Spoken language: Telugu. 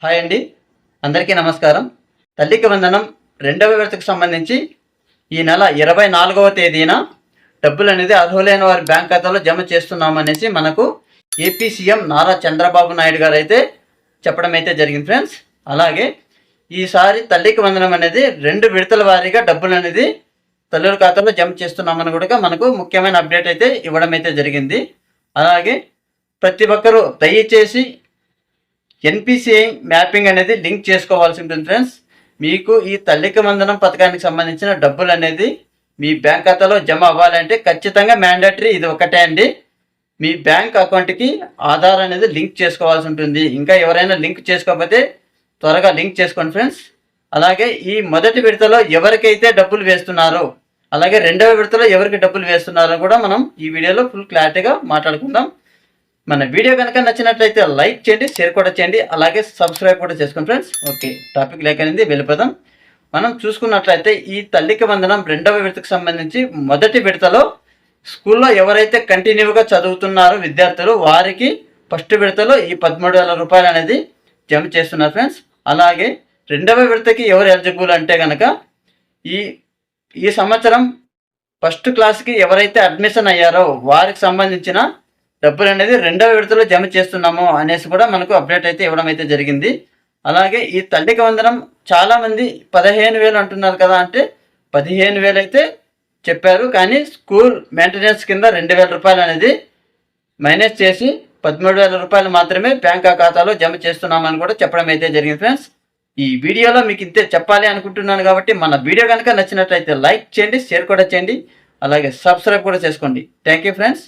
హాయ్ అండి, అందరికీ నమస్కారం. తల్లికి వందనం రెండవ విడతకు సంబంధించి ఈ నెల 24వ తేదీన డబ్బులు అనేది అర్హులైన వారి బ్యాంక్ ఖాతాలో జమ చేస్తున్నామనేసి మనకు ఏపీ సీఎం నారా చంద్రబాబు నాయుడు గారు అయితే చెప్పడం అయితే జరిగింది ఫ్రెండ్స్. అలాగే ఈసారి తల్లికి వందనం అనేది 2 విడతల వారీగా డబ్బులు అనేది తల్లుల ఖాతాలో జమ చేస్తున్నామని కూడా మనకు ముఖ్యమైన అప్డేట్ అయితే ఇవ్వడం అయితే జరిగింది. అలాగే ప్రతి ఒక్కరూ దయచేసి ఎన్పిసిఐ మ్యాపింగ్ అనేది లింక్ చేసుకోవాల్సి ఉంటుంది ఫ్రెండ్స్. మీకు ఈ తల్లికి వందనం పథకానికి సంబంధించిన డబ్బులు అనేది మీ బ్యాంక్ ఖాతాలో జమ అవ్వాలంటే ఖచ్చితంగా మ్యాండేటరీ ఇది ఒకటే అండి. మీ బ్యాంక్ అకౌంట్కి ఆధార్ అనేది లింక్ చేసుకోవాల్సి ఉంటుంది. ఇంకా ఎవరైనా లింక్ చేసుకోకపోతే త్వరగా లింక్ చేసుకోండి ఫ్రెండ్స్. అలాగే ఈ మొదటి విడతలో ఎవరికైతే డబ్బులు వేస్తున్నారో, అలాగే రెండవ విడతలో ఎవరికి డబ్బులు వేస్తున్నారో కూడా మనం ఈ వీడియోలో ఫుల్ క్లారిటీగా మాట్లాడుకుందాం. మన వీడియో కనుక నచ్చినట్లయితే లైక్ చేయండి, షేర్ కూడా చేయండి, అలాగే సబ్స్క్రైబ్ కూడా చేసుకోండి ఫ్రెండ్స్. ఓకే, టాపిక్ లేకనేది వెళ్ళిపోదాం. మనం చూసుకున్నట్లయితే ఈ తల్లికి వందనం రెండవ విడతకు సంబంధించి మొదటి విడతలో స్కూల్లో ఎవరైతే కంటిన్యూగా చదువుతున్నారో విద్యార్థులు వారికి ఫస్ట్ విడతలో ఈ 13,000 రూపాయలు అనేది జమ చేస్తున్నారు ఫ్రెండ్స్. అలాగే రెండవ విడతకి ఎవరు ఎలిజిబుల్ అంటే కనుక ఈ సంవత్సరం ఫస్ట్ క్లాస్కి ఎవరైతే అడ్మిషన్ అయ్యారో వారికి సంబంధించిన డబ్బులు అనేది రెండవ విడతలో జమ చేస్తున్నాము అనేసి కూడా మనకు అప్డేట్ అయితే ఇవ్వడం అయితే జరిగింది. అలాగే ఈ తల్లికి వందనం చాలామంది 15,000 అంటున్నారు కదా, అంటే 15,000 అయితే చెప్పారు, కానీ స్కూల్ మెయింటెనెన్స్ కింద 2,000 రూపాయలు అనేది మైనస్ చేసి 13,000 రూపాయలు మాత్రమే బ్యాంక్ ఖాతాలో జమ చేస్తున్నామని కూడా చెప్పడం అయితే జరిగింది ఫ్రెండ్స్. ఈ వీడియోలో మీకు ఇంతే చెప్పాలి అనుకుంటున్నాను కాబట్టి మన వీడియో కనుక నచ్చినట్లయితే లైక్ చేయండి, షేర్ కూడా చేయండి, అలాగే సబ్స్క్రైబ్ కూడా చేసుకోండి. Thank you friends.